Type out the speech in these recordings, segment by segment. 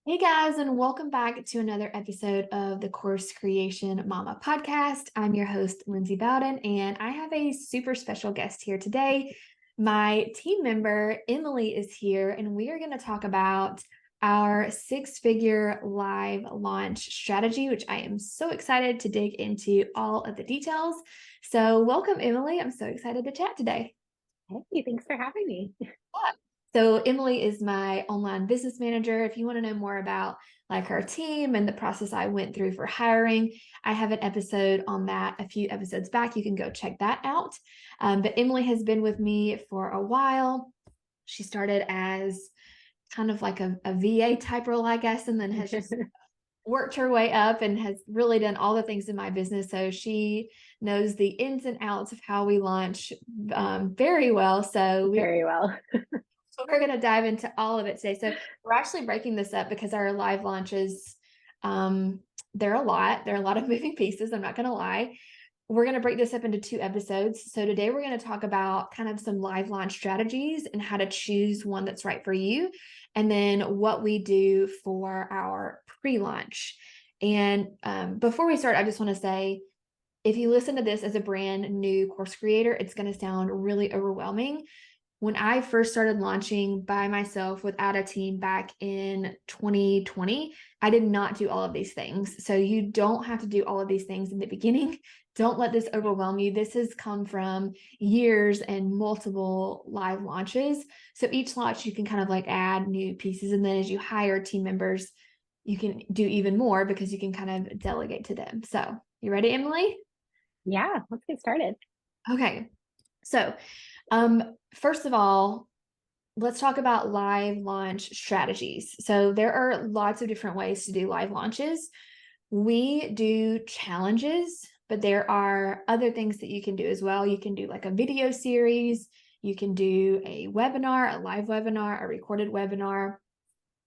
Hey guys, and welcome back to another episode of the Course Creation Mama podcast. I'm your host, Lindsay Bowden, and I have a super special guest here today. My team member, Emily, is here, and we are going to talk about our six-figure live launch strategy, which I am so excited to dig into all of the details. So, welcome, Emily. I'm so excited to chat today. Hey, thanks for having me. So Emily is my online business manager. If you want to know more about like our team and the process I went through for hiring, I have an episode on that a few episodes back. You can go check that out. But Emily has been with me for a while. She started as kind of like a VA type role, I guess, and then has just worked her way up and has really done all the things in my business. So she knows the ins and outs of how we launch very well. Very well. So we're going to dive into all of it today. So we're actually breaking this up because our live launches, they're a lot. There are a lot of moving pieces. I'm not going to lie. We're going to break this up into two episodes. So today we're going to talk about kind of some live launch strategies and how to choose one that's right for you. And then what we do for our pre-launch. And before we start, I just want to say, if you listen to this as a brand new course creator, it's going to sound really overwhelming. When I first started launching by myself without a team back in 2020, I did not do all of these things. So you don't have to do all of these things in the beginning. Don't let this overwhelm you. This has come from years and multiple live launches. So each launch, you can kind of like add new pieces. And then as you hire team members, you can do even more because you can kind of delegate to them. So you ready, Emily? Yeah, let's get started. Okay. So first of all, let's talk about live launch strategies. So there are lots of different ways to do live launches. We do challenges, but there are other things that you can do as well. You can do like a video series, you can do a webinar, a live webinar, a recorded webinar,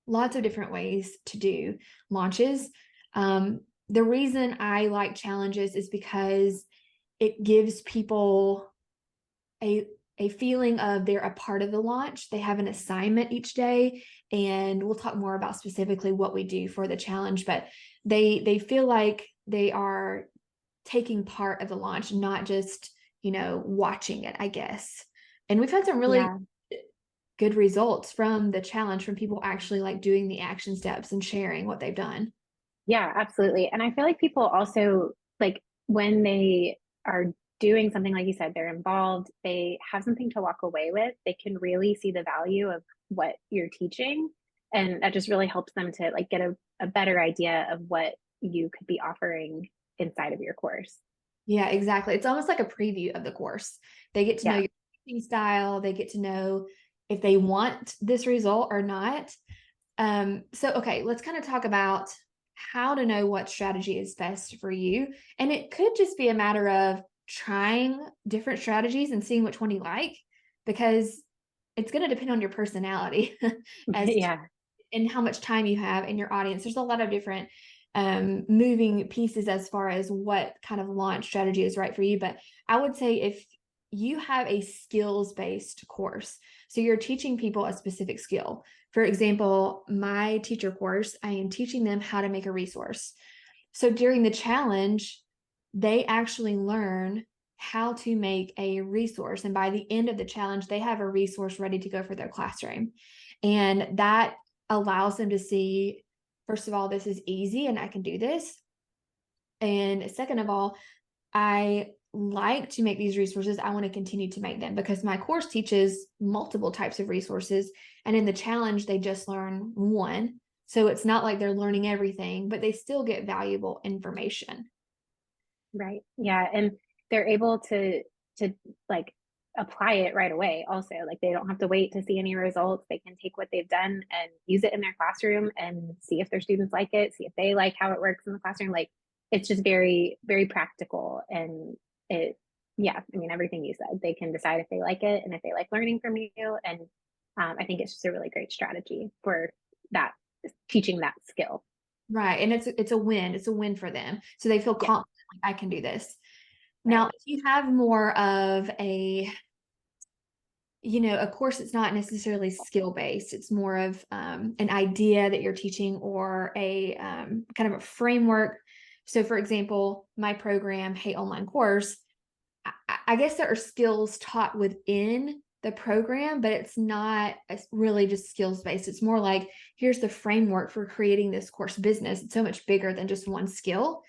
lots of different ways to do launches. The reason I like challenges is because it gives people a feeling of they're a part of the launch. They have an assignment each day, and we'll talk more about specifically what we do for the challenge, but they feel like they are taking part of the launch, not just, watching it, I guess. And we've had some really Yeah. good results from the challenge, from people actually like doing the action steps and sharing what they've done. Yeah, absolutely. And I feel like people also like when they are doing something like you said, they're involved, they have something to walk away with, they can really see the value of what you're teaching. And that just really helps them to like get a better idea of what you could be offering inside of your course. Yeah, exactly. It's almost like a preview of the course. They get to know Yeah. your teaching style, they get to know if they want this result or not. So okay, let's kind of talk about how to know what strategy is best for you. And it could just be a matter of trying different strategies and seeing which one you like, because it's going to depend on your personality as to, Yeah. and how much time you have in your audience. There's a lot of different moving pieces as far as what kind of launch strategy is right for you. But I would say if you have a skills based course, so you're teaching people a specific skill. For example, my teacher course, I am teaching them how to make a resource. So during the challenge, they actually learn how to make a resource. And by the end of the challenge, they have a resource ready to go for their classroom. And that allows them to see, first of all, this is easy and I can do this. And second of all, I like to make these resources. I want to continue to make them because my course teaches multiple types of resources. And in the challenge, they just learn one. So it's not like they're learning everything, but they still get valuable information. Right. Yeah. And they're able to like apply it right away also. Like they don't have to wait to see any results. They can take what they've done and use it in their classroom and see if their students like it, see if they like how it works in the classroom. Like it's just very, very practical and it yeah, I mean everything you said. They can decide if they like it and if they like learning from you. And I think it's just a really great strategy for that teaching that skill. Right. And it's a win. It's a win for them. So they feel Yeah. confident, like I can do this. Now, Right. if you have more of a a course it's not necessarily skill based. It's more of an idea that you're teaching, or a kind of a framework. So, for example, my program, Hey Online Course, I guess there are skills taught within the program, but it's really just skills based. It's more like, here's the framework for creating this course business. It's so much bigger than just one skill.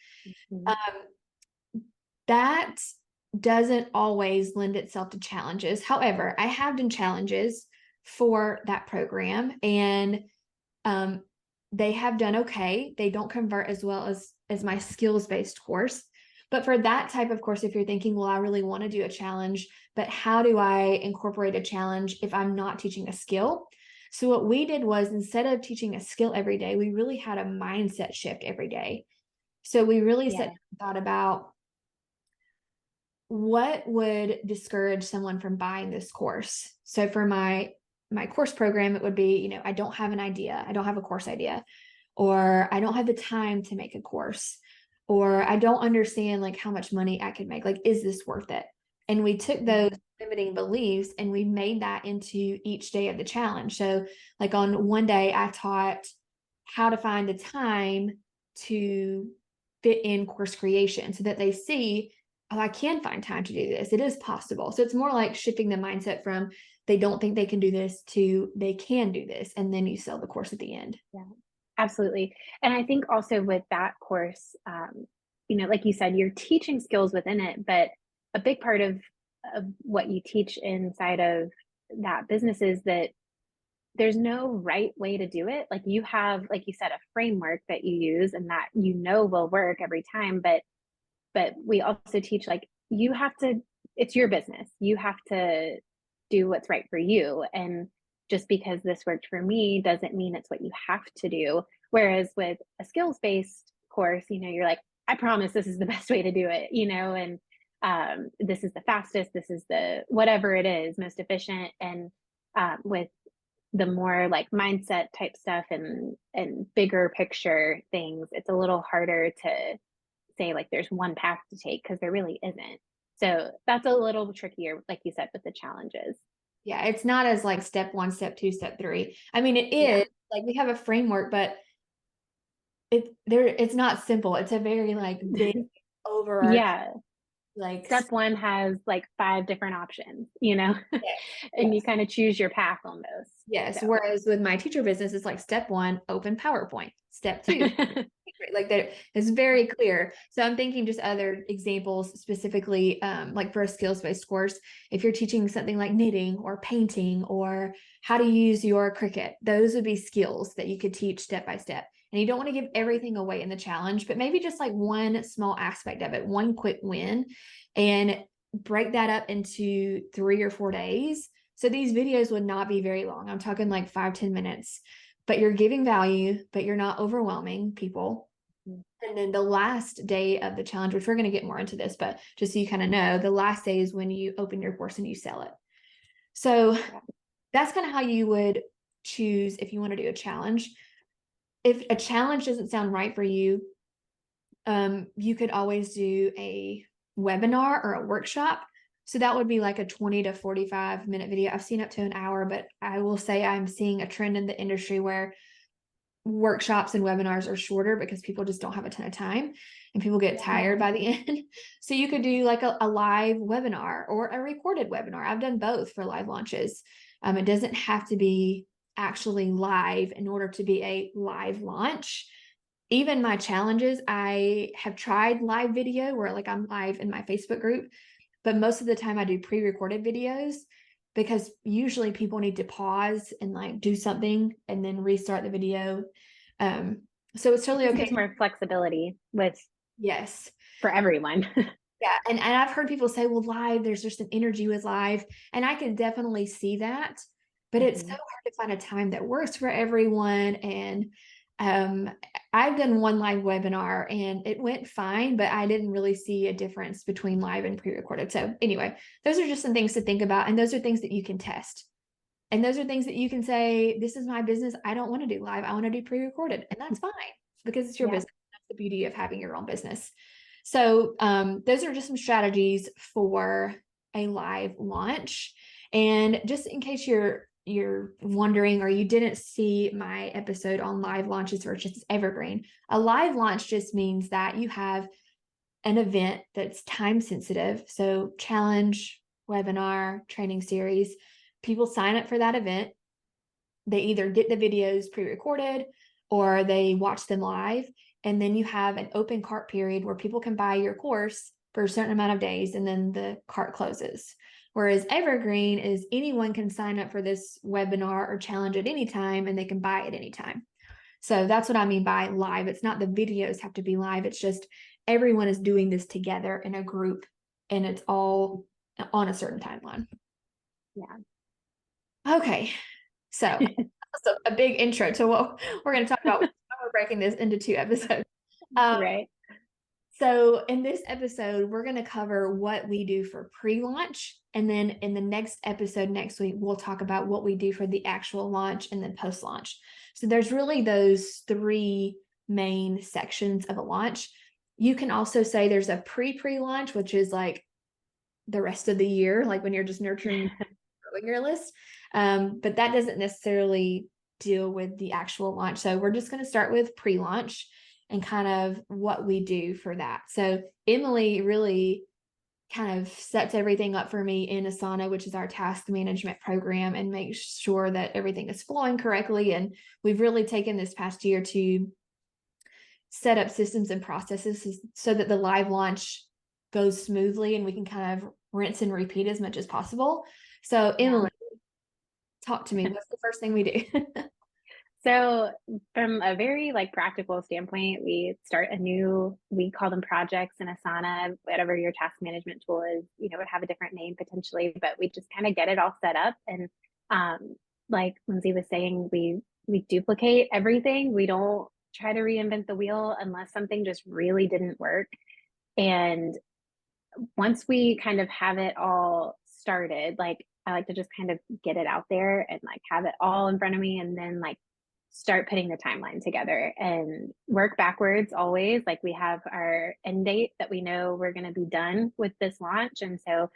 Mhm. Um, that doesn't always lend itself to challenges. However, I have done challenges for that program, and um, they have done okay. They don't convert as well as my skills based course. But for that type of course, if you're thinking, well, I really want to do a challenge, but how do I incorporate a challenge if I'm not teaching a skill? So what we did was, instead of teaching a skill every day, we really had a mindset shift every day. So we really Yeah. thought about, what would discourage someone from buying this course? So for my course program, it would be, I don't have an idea. I don't have a course idea, or I don't have the time to make a course, or I don't understand like how much money I could make. Like, is this worth it? And we took those Yeah. limiting beliefs and we made that into each day of the challenge. So like on one day, I taught how to find a time to fit in course creation, so that they see, oh, I can find time to do this. It is possible. So it's more like shifting the mindset from they don't think they can do this to they can do this. And then you sell the course at the end. Yeah, absolutely. And I think also with that course, like you said, you're teaching skills within it, but a big part of what you teach inside of that business is that there's no right way to do it. Like you have, like you said, a framework that you use and that will work every time. But we also teach like you have to, it's your business. You have to do what's right for you. And just because this worked for me doesn't mean it's what you have to do. Whereas with a skills based course, you're like, I promise this is the best way to do it, and this is the fastest, this is the whatever it is, most efficient. And with the more like mindset type stuff and bigger picture things, it's a little harder to say like there's one path to take because there really isn't. So that's a little trickier, like you said, with the challenges. Yeah, it's not as like step one, step two, step three. I mean, it Yeah. is like we have a framework, but it's not simple. It's a very like big overarching Yeah. like Step one has like five different options, and you yes. kind of choose your path on those. Yes. So, Whereas with my teacher business, it's like step one, open PowerPoint. Step two, like that is very clear. So I'm thinking just other examples specifically, like for a skills-based course, if you're teaching something like knitting or painting or how to use your Cricut, those would be skills that you could teach step by step. And you don't want to give everything away in the challenge, but maybe just like one small aspect of it, one quick win, and break that up into 3 or 4 days. So these videos would not be very long. I'm talking like 5-10 minutes, but you're giving value, but you're not overwhelming people. And then the last day of the challenge, which we're going to get more into this, but just so you kind of know, the last day is when you open your course and you sell it. So yeah. that's kind of how you would choose if you want to do a challenge. If a challenge doesn't sound right for you, you could always do a webinar or a workshop. So that would be like a 20 to 45-minute video. I've seen up to an hour, but I will say I'm seeing a trend in the industry where workshops and webinars are shorter because people just don't have a ton of time and people get tired by the end. So you could do like a live webinar or a recorded webinar. I've done both for live launches. It doesn't have to be actually live in order to be a live launch. Even my challenges, I have tried live video where like I'm live in my Facebook group, but most of the time I do pre-recorded videos because usually people need to pause and like do something and then restart the video. So it's It totally just okay. gives more flexibility with Yes. for everyone. Yeah. And I've heard people say, well, live, there's just an energy with live. And I can definitely see that, but it's so Mhm. hard to find a time that works for everyone. And um, I've done one live webinar and it went fine, but I didn't really see a difference between live and pre-recorded. So anyway, those are just some things to think about. And those are things that you can test. And those are things that you can say, this is my business. I don't want to do live. I want to do pre-recorded. And that's fine because it's your Yeah. business. That's the beauty of having your own business. So those are just some strategies for a live launch. And just in case you're wondering or you didn't see my episode on live launches versus evergreen, a live launch just means that you have an event that's time sensitive. So challenge, webinar, training series, people sign up for that event. They either get the videos pre-recorded or they watch them live. And then you have an open cart period where people can buy your course for a certain amount of days and then the cart closes. Whereas evergreen is anyone can sign up for this webinar or challenge at any time and they can buy at any time. So that's what I mean by live. It's not the videos have to be live. It's just everyone is doing this together in a group and it's all on a certain timeline. Yeah. Okay. So that's a big intro to what we're going to talk about. We're breaking this into 2 episodes. Right. So in this episode, we're going to cover what we do for pre-launch. And then in the next episode next week, we'll talk about what we do for the actual launch and then post-launch. So there's really those 3 main sections of a launch. You can also say there's a pre-launch, which is like the rest of the year, like when you're just nurturing your list. But that doesn't necessarily deal with the actual launch. So we're just going to start with pre-launch and kind of what we do for that. So Emily really kind of sets everything up for me in Asana, which is our task management program, and makes sure that everything is flowing correctly. And we've really taken this past year to set up systems and processes so that the live launch goes smoothly and we can kind of rinse and repeat as much as possible. So Emily, talk to me. What's the first thing we do? So from a very like practical standpoint, we call them projects in Asana, whatever your task management tool is, would have a different name potentially, but we just kind of get it all set up. And like Lindsay was saying, we duplicate everything. We don't try to reinvent the wheel unless something just really didn't work. And once we kind of have it all started, like I like to just kind of get it out there and like have it all in front of me and then like start putting the timeline together and work backwards always. Like we have our end date that we know we're going to be done with this launch. And so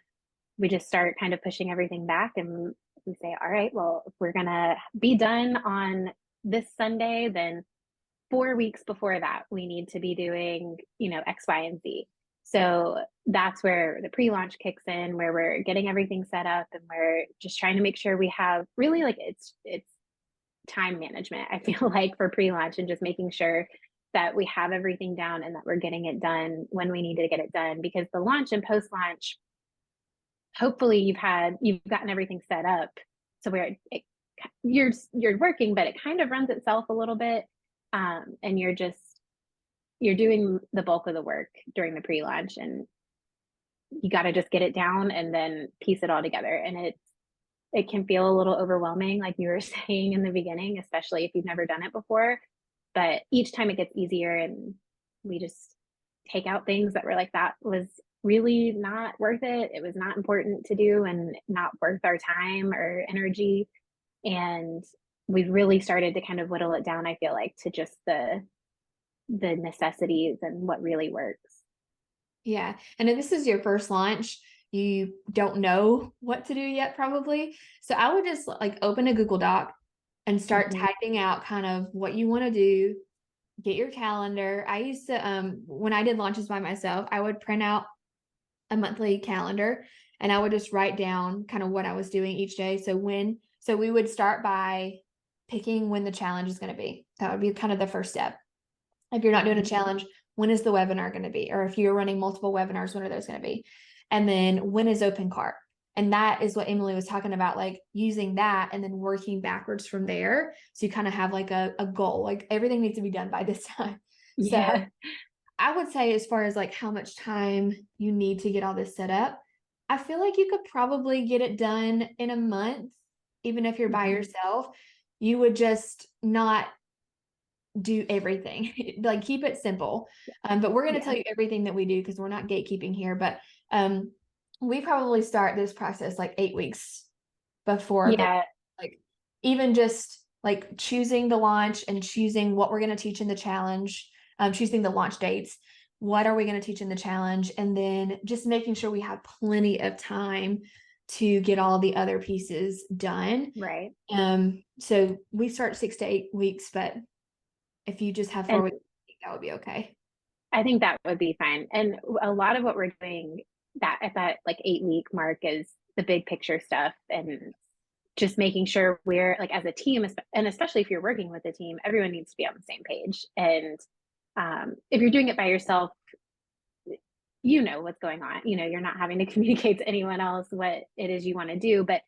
we just start kind of pushing everything back and we say, all right, well, if we're going to be done on this Sunday, then 4 weeks before that, we need to be doing, X, Y, and Z. So that's where the pre-launch kicks in, where we're getting everything set up and we're just trying to make sure we have really like it's time management, I feel like, for pre-launch and just making sure that we have everything down and that we're getting it done when we need to get it done. Because the launch and post-launch, hopefully you've gotten everything set up so where you're working, but it kind of runs itself a little bit. And you're doing the bulk of the work during the pre-launch and you got to just get it down and then piece it all together. And it can feel a little overwhelming, like you were saying in the beginning, especially if you've never done it before. But each time it gets easier and we just take out things that were like, that was really not worth it. It was not important to do and not worth our time or energy. And we've really started to kind of whittle it down, I feel like, to just the necessities and what really works. Yeah. And if this is your first launch, you don't know what to do yet, probably. So I would just like open a Google Doc and start typing out kind of what you want to do, get your calendar. I used to, when I did launches by myself, I would print out a monthly calendar and I would just write down kind of what I was doing each day. So we would start by picking when the challenge is going to be. That would be kind of the first step. If you're not doing a challenge, when is the webinar going to be? Or if you're running multiple webinars, when are those going to be? And then when is open cart? And that is what Emily was talking about, like using that and then working backwards from there. So you kind of have like a goal, like everything needs to be done by this time. Yeah. So I would say as far as like how much time you need to get all this set up, I feel like you could probably get it done in a month, even if you're by yourself. You would just not do everything. Like keep it simple. But we're going to tell you everything that we do because we're not gatekeeping here. But we probably start this process like 8 weeks before like even just like choosing the launch and choosing what we're going to teach in the challenge, choosing the launch dates. What are we going to teach in the challenge? And then just making sure we have plenty of time Mm-hmm. to get all the other pieces done. Right. So we start 6 to 8 weeks, but if you just have And 4 weeks, that would be okay. I think that would be fine. And a lot of what we're doing that at that like 8 week mark is the big picture stuff and just making sure we're like as a team, and especially if you're working with a team, everyone needs to be on the same page. And if you're doing it by yourself, you know what's going on. You know, you're not having to communicate to anyone else what it is you want to do. But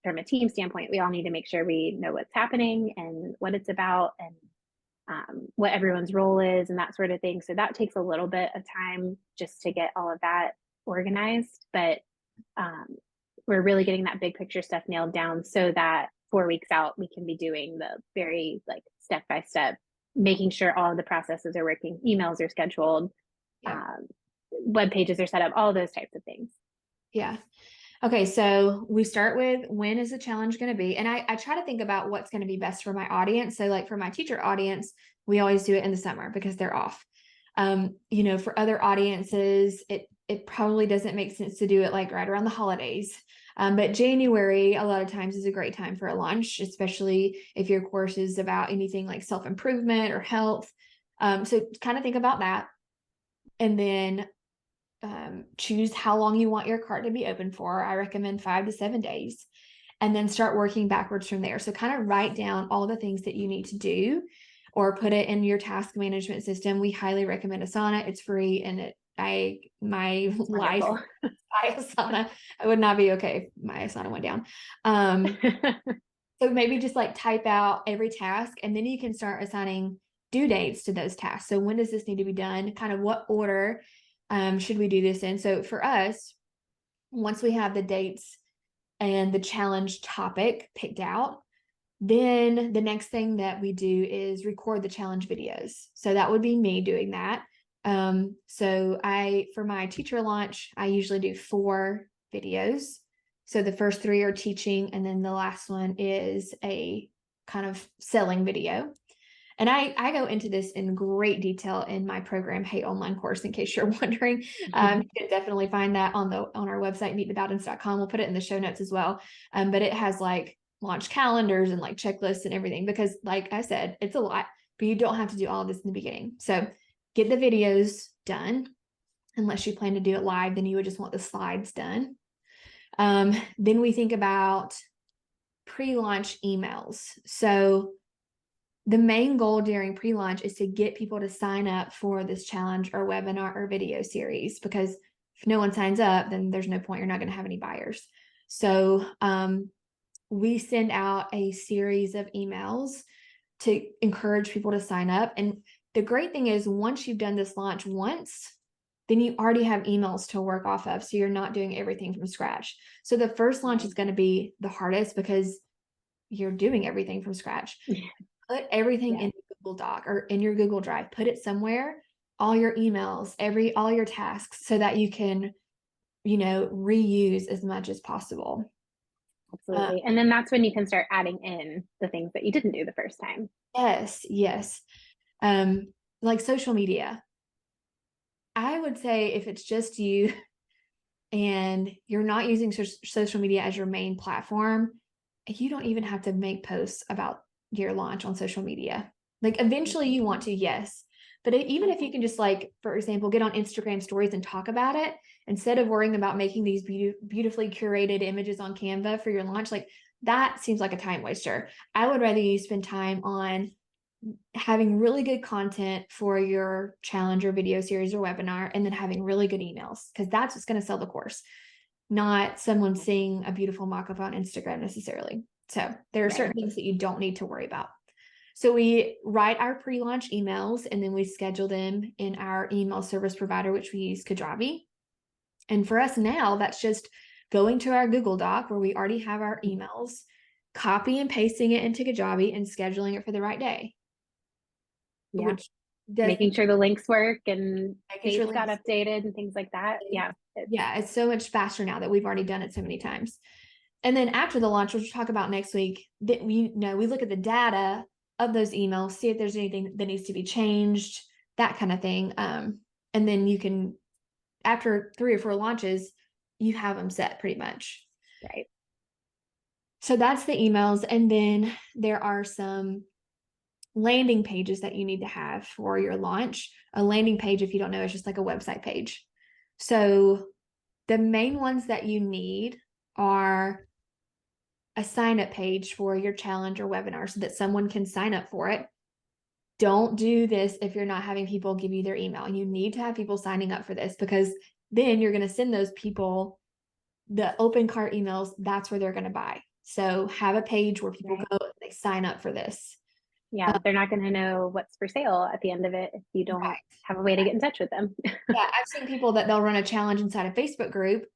from a team standpoint, we all need to make sure we know what's happening and what it's about and what everyone's role is and that sort of thing. So that takes a little bit of time just to get all of that organized. But um, we're really getting that big picture stuff nailed down so that 4 weeks out, we can be doing the very like step by step, making sure all of the processes are working, emails are scheduled, Yeah. web pages are set up, all those types of things. Yeah. Okay, so we start with when is the challenge going to be? And I try to think about what's going to be best for my audience. So like for my teacher audience, we always do it in the summer because they're off. For other audiences, it probably doesn't make sense to do it like right around the holidays. But January, a lot of times, is a great time for a launch, especially if your course is about anything like self-improvement or health. So kind of think about that. And then choose how long you want your cart to be open for. I recommend 5 to 7 days, and then start working backwards from there. So kind of write down all the things that you need to do or put it in your task management system. We highly recommend Asana. It's free, and my life Wonderful. by Asana. I would not be okay if my Asana went down. So maybe just like type out every task, and then you can start assigning due dates to those tasks. So when does this need to be done? Kind of what order should we do this in? So for us, once we have the dates and the challenge topic picked out, then the next thing that we do is record the challenge videos. So that would be me doing that. For my teacher launch, I usually do 4 videos. So the first 3 are teaching, and then the last one is a kind of selling video. And I go into this in great detail in my program, Hey Online Course, in case you're wondering. You can definitely find that on our website, meetthebowdens.com. We'll put it in the show notes as well. But it has like launch calendars and like checklists and everything, because like I said, it's a lot, but you don't have to do all of this in the beginning. So get the videos done. Unless you plan to do it live, then you would just want the slides done. Then we think about pre-launch emails. So the main goal during pre-launch is to get people to sign up for this challenge or webinar or video series, because if no one signs up, then there's no point. You're not going to have any buyers. So we send out a series of emails to encourage people to sign up. And the great thing is, once you've done this launch once, then you already have emails to work off of. So you're not doing everything from scratch. So the first launch is going to be the hardest because you're doing everything from scratch. Put everything in Google Doc or in your Google Drive. Put it somewhere, all your emails, all your tasks, so that you can, reuse as much as possible. Absolutely. And then that's when you can start adding in the things that you didn't do the first time. Yes. Like social media. I would say if it's just you and you're not using social media as your main platform, you don't even have to make posts about your launch on social media. Like eventually you want to, yes. But even if you can just like, for example, get on Instagram stories and talk about it, instead of worrying about making these beautifully curated images on Canva for your launch, like that seems like a time waster. I would rather you spend time on having really good content for your challenge or video series or webinar, and then having really good emails, because that's what's going to sell the course, not someone seeing a beautiful mock-up on Instagram necessarily. So there are certain things that you don't need to worry about. So we write our pre-launch emails, and then we schedule them in our email service provider, which we use Kajabi. And for us now, that's just going to our Google Doc where we already have our emails, copy and pasting it into Kajabi, and scheduling it for the right day. Yeah. Which making sure the links work and dates sure got updated and things like that. Yeah. It's so much faster now that we've already done it so many times. And then after the launch, which we'll talk about next week, that we look at the data of those emails, see if there's anything that needs to be changed, that kind of thing. And then you can, after 3 or 4 launches, you have them set pretty much. Right. So that's the emails. And then there are some landing pages that you need to have for your launch. A landing page, if you don't know, is just like a website page. So the main ones that you need are a sign up page for your challenge or webinar so that someone can sign up for it. Don't do this if you're not having people give you their email. You need to have people signing up for this, because then you're going to send those people the open cart emails. That's where they're going to buy. So have a page where people Right. go, they sign up for this. Yeah, they're not going to know what's for sale at the end of it if you don't Right. have a way to get in touch with them. Yeah, I've seen people that they'll run a challenge inside a Facebook group,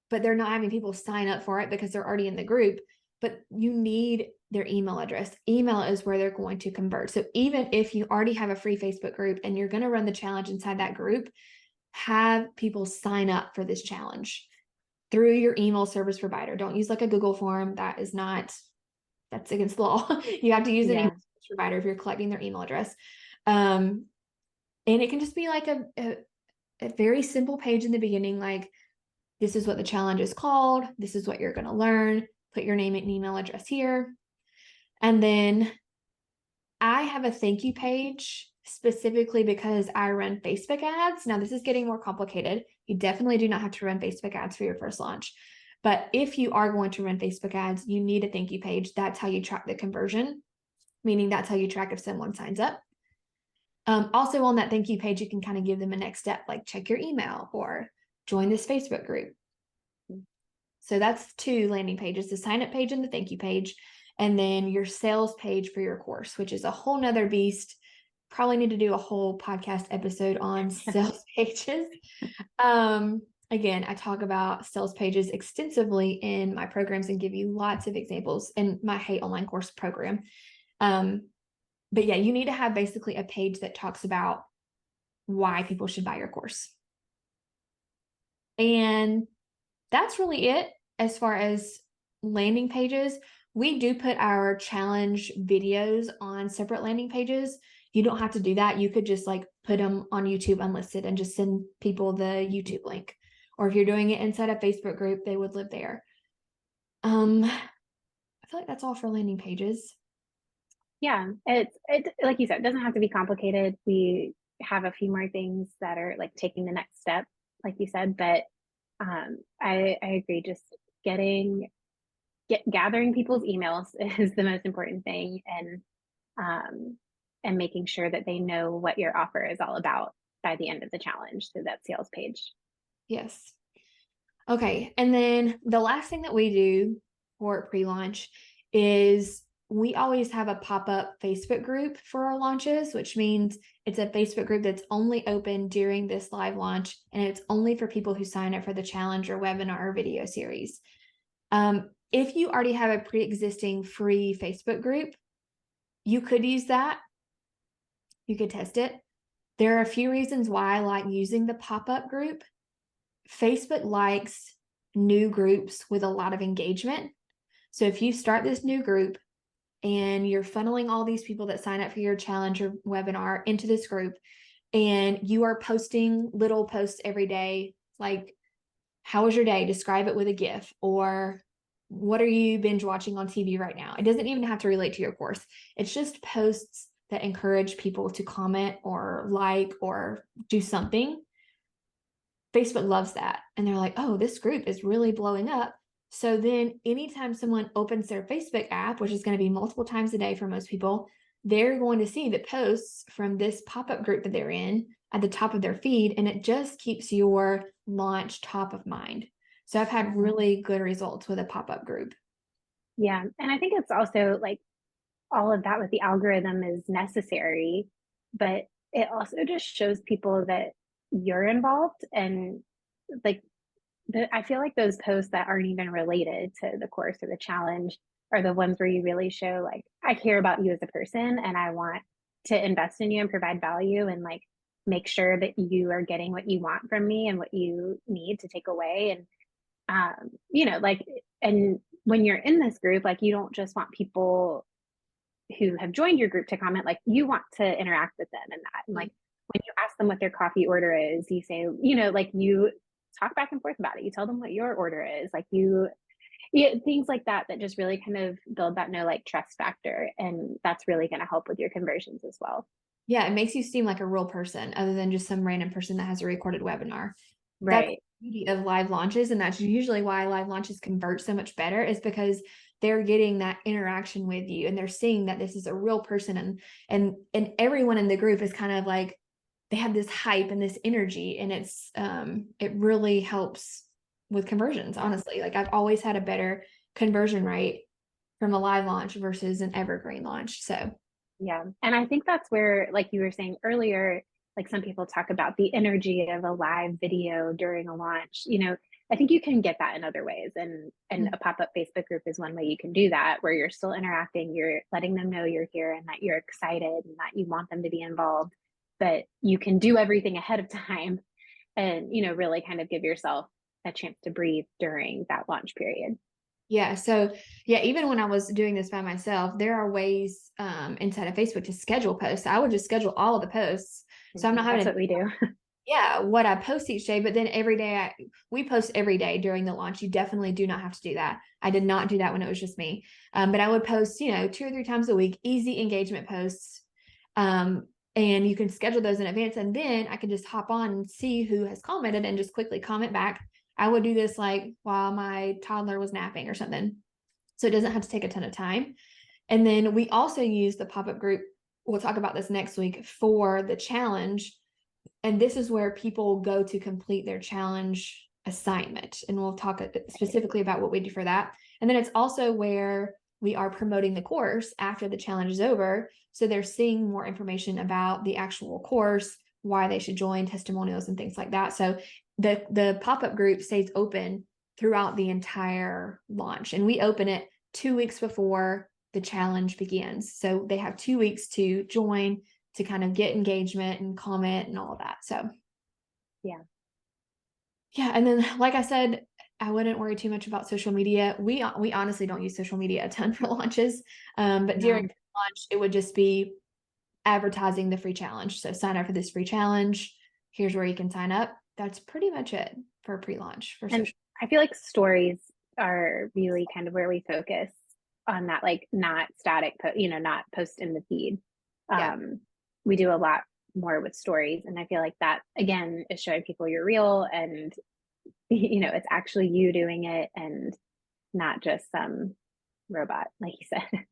but they're not having people sign up for it because they're already in the group. But you need their email address. Email is where they're going to convert. So even if you already have a free Facebook group and you're going to run the challenge inside that group, have people sign up for this challenge through your email service provider. Don't use like a Google form. That's against the law. You have to use an email Yeah. service provider if you're collecting their email address. And it can just be like a very simple page in the beginning, like, this is what the challenge is called. This is what you're going to learn. Put your name and email address here. And then I have a thank you page specifically because I run Facebook ads. Now, this is getting more complicated. You definitely do not have to run Facebook ads for your first launch. But if you are going to run Facebook ads, you need a thank you page. That's how you track the conversion, meaning that's how you track if someone signs up. Also on that thank you page, you can kind of give them a next step, like check your email or join this Facebook group. So that's 2 landing pages, the sign up page and the thank you page, and then your sales page for your course, which is a whole nother beast. Probably need to do a whole podcast episode on sales pages. Again, I talk about sales pages extensively in my programs and give you lots of examples in my Hey Online course program. But yeah, you need to have basically a page that talks about why people should buy your course. And that's really it as far as landing pages. We do put our challenge videos on separate landing pages. You don't have to do that. You could just like put them on YouTube unlisted and just send people the YouTube link. Or if you're doing it inside a Facebook group, they would live there. I feel like that's all for landing pages. Yeah, it like you said, it doesn't have to be complicated. We have a few more things that are like taking the next step, like you said, but I agree. Just gathering people's emails is the most important thing, and making sure that they know what your offer is all about by the end of the challenge through that sales page. Yes. Okay. And then the last thing that we do for pre-launch is we always have a pop-up Facebook group for our launches, which means it's a Facebook group that's only open during this live launch, and it's only for people who sign up for the challenge or webinar or video series. If you already have a pre-existing free Facebook group, you could use that. You could test it. There are a few reasons why I like using the pop-up group. Facebook likes new groups with a lot of engagement. So if you start this new group and you're funneling all these people that sign up for your challenge or webinar into this group, and you are posting little posts every day, like, how was your day? Describe it with a GIF, or what are you binge watching on TV right now? It doesn't even have to relate to your course. It's just posts that encourage people to comment or like or do something. Facebook loves that. And they're like, oh, this group is really blowing up. So then anytime someone opens their Facebook app, which is going to be multiple times a day for most people, they're going to see the posts from this pop-up group that they're in at the top of their feed. And it just keeps your launch top of mind. So I've had really good results with a pop-up group. Yeah. And I think it's also like all of that with the algorithm is necessary, but it also just shows people that you're involved. And like I feel like those posts that aren't even related to the course or the challenge are the ones where you really show like, I care about you as a person and I want to invest in you and provide value and like make sure that you are getting what you want from me and what you need to take away. And like, and when you're in this group, like, you don't just want people who have joined your group to comment, like, you want to interact with them and that. And like, when you ask them what their coffee order is, you say, like, you talk back and forth about it. You tell them what your order is. Like things like that that just really kind of build that no like trust factor. And that's really going to help with your conversions as well. Yeah, it makes you seem like a real person other than just some random person that has a recorded webinar. That's Right. the beauty of live launches, and that's usually why live launches convert so much better, is because they're getting that interaction with you and they're seeing that this is a real person, and everyone in the group is kind of like, they have this hype and this energy, and it really helps with conversions, honestly. Like, I've always had a better conversion rate from a live launch versus an evergreen launch. So Yeah. And I think that's where, like you were saying earlier, like some people talk about the energy of a live video during a launch. I think you can get that in other ways. And a pop-up Facebook group is one way you can do that, where you're still interacting, you're letting them know you're here and that you're excited and that you want them to be involved. But you can do everything ahead of time and, really kind of give yourself a chance to breathe during that launch period. yeah. So yeah, even when I was doing this by myself, there are ways inside of Facebook to schedule posts. I would just schedule all of the posts. So I'm not That's having what to, we do. yeah, what I post each day, but then every day we post every day during the launch. You definitely do not have to do that. I did not do that when it was just me. But I would post, 2 or 3 times a week, easy engagement posts. And you can schedule those in advance. And then I can just hop on and see who has commented and just quickly comment back. I would do this like while my toddler was napping or something. So it doesn't have to take a ton of time. And then we also use the pop-up group. We'll talk about this next week for the challenge. And this is where people go to complete their challenge assignment. And we'll talk specifically about what we do for that. And then it's also where we are promoting the course after the challenge is over. So they're seeing more information about the actual course, why they should join, testimonials, and things like that. So the pop-up group stays open throughout the entire launch. And we open it 2 weeks before the challenge begins. So they have 2 weeks to join, to kind of get engagement and comment and all of that. So Yeah. yeah. And then, like I said, I wouldn't worry too much about social media. We honestly don't use social media a ton for launches. But during No. launch, it would just be advertising the free challenge. So sign up for this free challenge. Here's where you can sign up. That's pretty much it for pre-launch for And social. I feel like stories are really kind of where we focus on that, like not static, not post in the feed. Yeah. We do a lot more with stories. And I feel like that, again, is showing people you're real and, it's actually you doing it and not just some robot, like you said.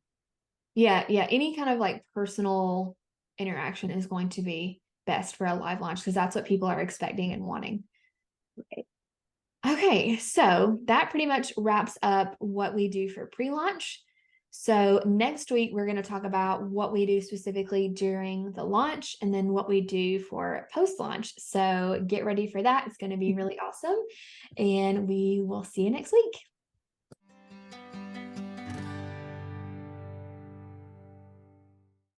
Yeah. Yeah. Any kind of like personal interaction is going to be best for a live launch, because that's what people are expecting and wanting. Right. Okay, so that pretty much wraps up what we do for pre-launch. So next week, we're going to talk about what we do specifically during the launch and then what we do for post-launch. So get ready for that. It's going to be really awesome. And we will see you next week.